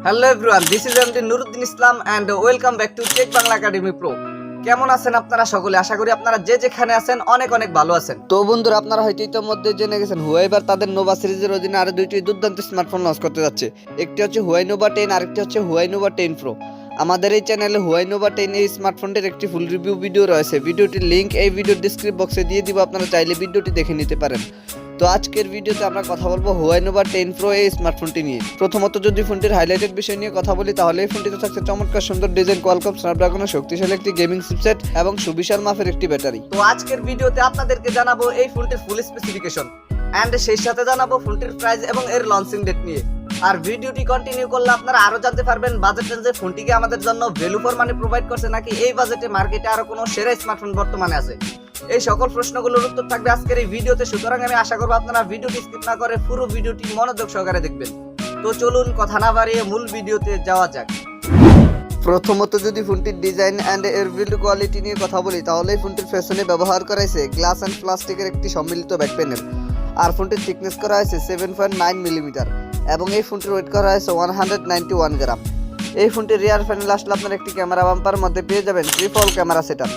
Hello everyone, this is MD Nuruddin Islam and welcome back to Tech Bangla Academy Pro. কেমন আছেন আপনারা সকলে? আশা করি আপনারা যে যেখানে আছেন অনেক অনেক ভালো আছেন। তো বন্ধুরা, আপনারা হয়তো ইতিমধ্যে জেনে গেছেন হুয়াই এবার তাদের নোভা সিরিজের অধীনে আরো দুইটি দুর্দান্ত স্মার্টফোন লঞ্চ করতে যাচ্ছে। একটি হচ্ছে হুয়াই নোভা 10, আরেকটি হচ্ছে হুয়াই নোভা 10 প্রো। আমাদের এই চ্যানেলে হুয়াই নোভা 10 এই স্মার্টফোনটির একটি ফুল রিভিউ ভিডিও রয়েছে। ভিডিওটির লিংক এই ভিডিওর ডেসক্রিপশন বক্সে দিয়ে দিব, আপনারা চাইলে ভিডিওটি দেখে নিতে পারেন। তো আজকের ভিডিওতে আমরা কথা বলবো হুয়াই নোভা 10 প্রো এই স্মার্টফোনটি নিয়ে। প্রথমত যদি ফোনটির হাইলাইটেড বিষয় নিয়ে কথা বলি, তাহলে এই ফোনটিতে থাকছে চমৎকার সুন্দর ডিজাইন, কোয়ালকম স্ন্যাপড্রাগনের শক্তিশালী একটি গেমিং চিপসেট এবং সুবিশাল মাপের একটি ব্যাটারি। তো আজকের ভিডিওতে আপনাদেরকে জানাবো এই ফোনটির ফুল স্পেসিফিকেশন এন্ড সেই সাথে জানাবো ফোনটির প্রাইস এবং এর লঞ্চিং ডেট নিয়ে। আর ভিডিওটি কন্টিনিউ করলে আপনারা আরো জানতে পারবেন বাজেট রেঞ্জে ফোনটিকে আমাদের জন্য ভ্যালু ফর মানি প্রোভাইড করছে, নাকি এই বাজেটে মার্কেটে আরো কোনো সেরা স্মার্টফোন বর্তমানে আছে। এই সকল প্রশ্নগুলোর উত্তর থাকবে আজকের এই ভিডিওতে। সুতরাং আমি আশা করবো আপনারা ভিডিওটি স্কিপ না করে পুরো ভিডিওটি মনোযোগ সহকারে দেখবেন। তো চলুন কথা না বাড়িয়ে মূল ভিডিওতে যাওয়া যাক। প্রথমত যদি ফোনটির ডিজাইন অ্যান্ড এর বিল্ড কোয়ালিটি নিয়ে কথা বলি, তাহলে এই ফোনটির পেছনে ব্যবহার করা হয়েছে গ্লাস অ্যান্ড প্লাস্টিকের একটি সম্মিলিত ব্যাক প্যানেল। আর ফোনটির থিকনেস করা হয়েছে 7.9 মিলিমিটার এবং এই ফোনটির ওয়েট করা হয়েছে 191 গ্রাম। এই ফোনটির রিয়ার প্যানেল আসলে আপনার একটি ক্যামেরা বাম্পার মধ্যে পেয়ে যাবেন ট্রিপল ক্যামেরা সেটআপ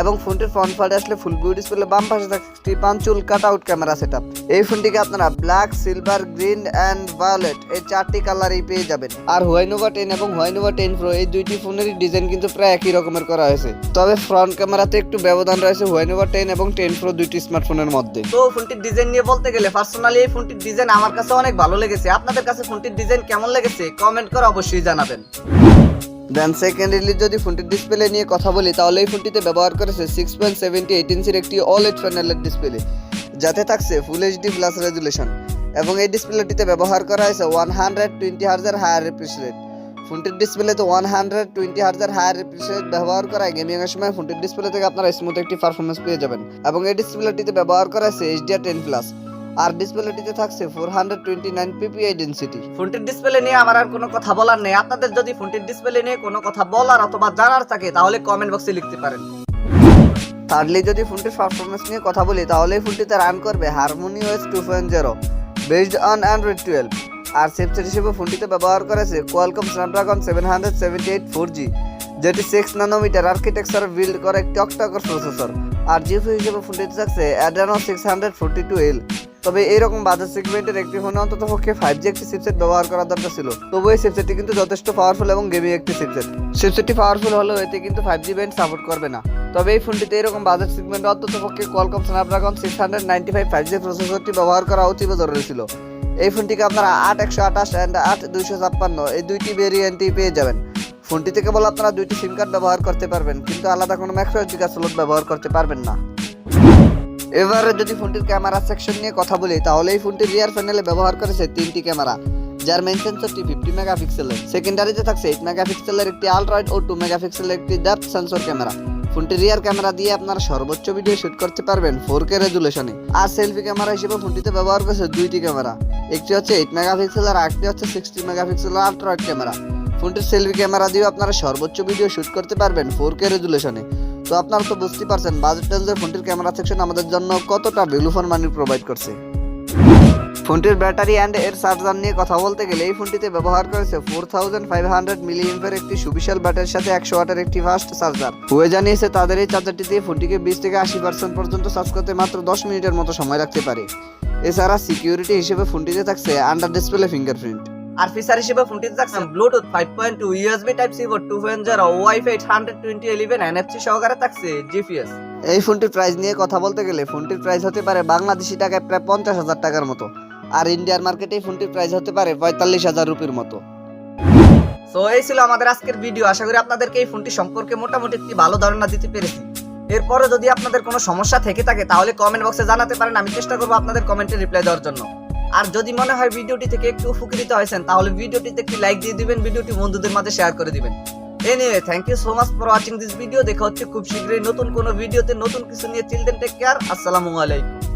এবং ফোনটির ফ্রন্ট পার্টে আসলে ফুল ভিউ ডিসপ্লে, বাম পাশে থাকছে একটি punch hole cut out camera setup. এই ফোনটিকে আপনারা black, silver, green and violet এই চারটি কালারই পেয়ে যাবেন। আর হুয়াই নোভা 10 এবং হুয়াই নোভা 10 প্রো এই দুইটি ফোনেরই ডিজাইন কিন্তু প্রায় একই রকমের করা হয়েছে, তবে ফ্রন্ট ক্যামেরাতে একটু ব্যবধান রয়েছে হুয়াই নোভা 10 এবং 10 প্রো দুইটি স্মার্টফোনের মধ্যে। তো ফোনটির ডিজাইন নিয়ে বলতে গেলে পার্সোনালি এই ফোনটির ডিজাইন আমার কাছে অনেক ভালো লেগেছে। আপনাদের কাছে ফোনটির ডিজাইন কেমন লেগেছে কমেন্ট করে অবশ্যই জানাবেন। দেন সেকেন্ডলি যদি ফোনটির ডিসপ্লে নিয়ে কথা বলি, তাহলে এই ফোনটিতে ব্যবহার করেছে 6.78 ইঞ্চির একটি OLED প্যানেলের ডিসপ্লে, যাতে থাকছে ফুল এইচডি প্লাস রেজুলেশন এবং এই ডিসপ্লেটিতে ব্যবহার করা হয়েছে 120 হার্জের হায়ার রিফ্রেশ রেট। ফোনটির ডিসপ্লেতে 120 হার্জের হায়ার রিফ্রেশ রেট ব্যবহার করায় গেমিং এর সময় ফোনটির ডিসপ্লে থেকে আপনারা স্মুথ একটি পারফরমেন্স পেয়ে যাবেন। এবং এই ডিসপ্লেটিতে ব্যবহার করা হয়েছে HDR10+, আর ডিসপ্লেটিতে থাকছে 429 ppi ডেনসিটি। ফোনটির ডিসপ্লে নিয়ে আমার আর কোনো কথা বলার নেই। আপনাদের যদি ফোনটির ডিসপ্লে নিয়ে কোনো কথা বলার অথবা জানার থাকে তাহলে কমেন্ট বক্সে লিখতে পারেন। থার্ডলি যদি ফোনটির পারফরমেন্স নিয়ে কথা বলি, তাহলে এই ফোনটিতে রান করবে HarmonyOS 2.0 বেসড অন Android 12। আর চিপসেট হিসেবে ফোনটিতে ব্যবহার করেছে কোয়ালকম স্ন্যাপড্রাগন 778 4G, যেটি 6 ন্যানোমিটার আর্কিটেকচার বিল্ড করা একটি অক্টা-কোর প্রসেসর। আর জিপিইউ হিসেবে ফোনটিতে থাকছে Adreno 642L। তবে এইরকম বাজেট সেগমেন্টের একটি ফোনে অন্তত পক্ষে 5G একটি চিপসেট ব্যবহার করা দরকার ছিল। তবু এই চিপসেটটি কিন্তু যথেষ্ট পাওয়ারফুল এবং গেমিং একটি চিপসেট। চিপসেটটি পাওয়ারফুল হলেও এতে কিন্তু 5G ব্যান্ড সাপোর্ট করবে না। তবে এই ফোনটিতে এরকম বাজেট সেগমেন্টে অন্তত পক্ষে কোয়ালকম স্ন্যাপড্রাগন 695 5G প্রসেসরটি ব্যবহার করা অতীব জরুরি ছিল। এই ফোনটিকে আপনারা 8128 অ্যান্ড 8256 এই দুইটি ভেরিয়েন্টই পেয়ে যাবেন। ফোনটিতে কেবল আপনারা দুইটি সিম কার্ড ব্যবহার করতে পারবেন, কিন্তু আলাদা কোনো ম্যাক্রো স্লট ব্যবহার করতে পারবেন না। এবারে যদি ফোনটির ক্যামেরা সেকশন নিয়ে কথা বলি, তাহলে এই ফোনটির রিয়ার প্যানেলে ব্যবহার করেছে 3টি ক্যামেরা, যার মেইন সেন্সরটি 50 মেগাপিক্সেলের। সেকেন্ডারিতে থাকছে 8 মেগাপিক্সেলের একটি আলট্রা ওয়াইড ও 2 মেগাপিক্সেলের একটি ডেপথ সেন্সর ক্যামেরা। ফোনটির রিয়ার ক্যামেরা দিয়ে আপনারা সর্বোচ্চ ভিডিও শুট করতে পারবেন 4K রেজুলেশনে। আর সেলফি ক্যামেরা হিসেবে ফোনটিতে ব্যবহার করেছে দুইটি ক্যামেরা, একটি হচ্ছে 8 মেগাপিক্সেল আর আরেকটি হচ্ছে 60 মেগাপিক্সেলের আলট্রা ওয়াইড ক্যামেরা। ফোনটির সেলফি ক্যামেরা দিয়ে আপনারা সর্বোচ্চ ভিডিও শুট করতে পারবেন 4K রেজুলেশনে। তো আপনারা তো বুঝতেই পারছেন বাজেট রেঞ্জের ফোনটির ক্যামেরা সেকশন আমাদের জন্য কতটা ভ্যালু ফর মানি প্রোভাইড করছে। ফোনটির ব্যাটারি অ্যান্ড এর চার্জার নিয়ে কথা বলতে গেলে, এই ফোনটিতে ব্যবহার করেছে 4500 মিলিঅ্যাম্পিয়ার একটি সুবিশাল ব্যাটারির সাথে 100 ওয়াটের একটি ফাস্ট চার্জার। হুয়াই জানিয়েছে তাদের এই চার্জারটি দিয়ে ফোনটিকে 20 থেকে 80% পর্যন্ত চার্জ করতে মাত্র 10 মিনিটের মতো সময় রাখতে পারে। এছাড়া সিকিউরিটি হিসেবে ফোনটিতে থাকছে আন্ডার ডিসপ্লে ফিঙ্গারপ্রিন্ট। আর ফিচার হিসেবে ফোনটিতে থাকছে Bluetooth 5.2, USB Type-C port 2.0, wifi 12011, NFC সহকারে থাকছে GPS। এই ফোনটির প্রাইস নিয়ে কথা বলতে গেলে, ফোনটির প্রাইস হতে পারে বাংলাদেশি টাকায় প্রায় 50,000 টাকার মতো, আর ইন্ডিয়ার মার্কেটে এই ফোনটির প্রাইস হতে পারে 45,000 রুপির মতো। সো এই ছিল আমাদের আজকের ভিডিও। আশা করি আপনাদেরকে এই ফোনটি সম্পর্কে মোটামুটি একটি ভালো ধারণা দিতে পেরেছি। এরপরে যদি আপনাদের কোনো সমস্যা থেকে থাকে তাহলে কমেন্ট বক্সে জানাতে পারেন, আমি চেষ্টা করবো আপনাদের কমেন্টে রিপ্লাই দেওয়ার জন্য। আর যদি মনে হয় ভিডিওটি থেকে একটু উপকৃত হয়েছেন, তাহলে ভিডিওটিতে একটি লাইক দিয়ে দিবেন, ভিডিওটি বন্ধুদের মাঝে শেয়ার করে দিবেন। Anyway, thank you so much for watching this video. দেখা হচ্ছে খুব শীঘ্রই নতুন কোনো ভিডিওতে নতুন কিছু নিয়ে। চিলড্রেন টেক কেয়ার, আসসালামু আলাইকুম।